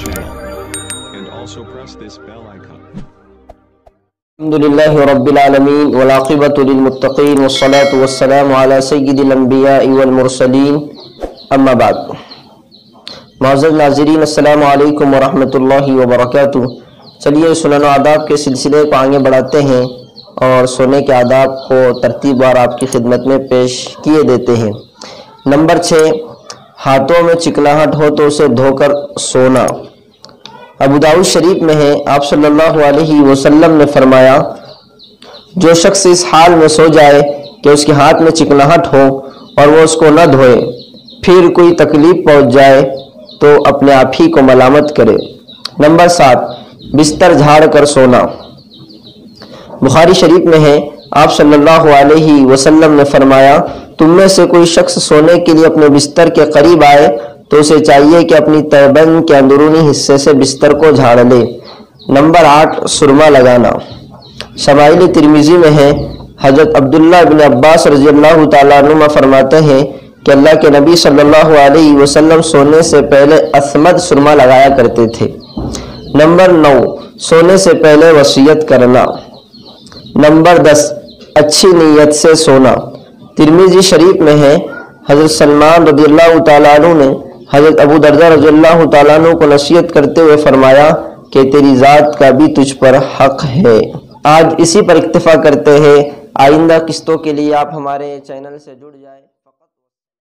channel and also press this bell icon. الحمدللہ رب العالمین والعاقبۃ للمتقین والصلاة والسلام علی سید الانبیاء والمرسلین اما بعد. معزز ناظرین السلام علیکم ورحمۃ اللہ وبرکاتہ. چلیے سنن و آداب کے سلسلے کو آگے بڑھاتے ہیں اور سونے کے آداب کو ترتیب وار آپ کی خدمت میں پیش کیے دیتے ہیں. نمبر 6، ہاتھوں میں چکناہٹ ہو تو اسے دھو کر سونا. ابو داؤد شریف میں ہے، آپ صلی اللہ علیہ وسلم نے فرمایا، جو شخص اس حال میں سو جائے کہ اس کے ہاتھ میں چکناہٹ ہو اور وہ اس کو نہ دھوئے، پھر کوئی تکلیف پہنچ جائے تو اپنے آپ ہی کو ملامت کرے. نمبر 7، بستر جھاڑ کر سونا. بخاری شریف میں ہے، آپ صلی اللہ علیہ وسلم نے فرمایا، تم میں سے کوئی شخص سونے کے لیے اپنے بستر کے قریب آئے تو اسے چاہیے کہ اپنی تہبند کے اندرونی حصے سے بستر کو جھاڑ لے. نمبر 8، سرما لگانا. شمائل ترمذی میں ہے، حضرت عبداللہ بن عباس رضی اللہ تعالیٰ عنہ فرماتے ہیں کہ اللہ کے نبی صلی اللہ علیہ وسلم سونے سے پہلے اسمد سرما لگایا کرتے تھے. نمبر 9، سونے سے پہلے وصیت کرنا. نمبر 10، اچھی نیت سے سونا. ترمذی شریف میں ہے، حضرت سلمان رضی اللہ تعالیٰ عنہ نے حضرت ابو درداء رضی اللہ تعالیٰ عنہ کو نصیحت کرتے ہوئے فرمایا کہ تیری ذات کا بھی تجھ پر حق ہے. آج اسی پر اکتفا کرتے ہیں. آئندہ قسطوں کے لیے آپ ہمارے چینل سے جڑ جائیں.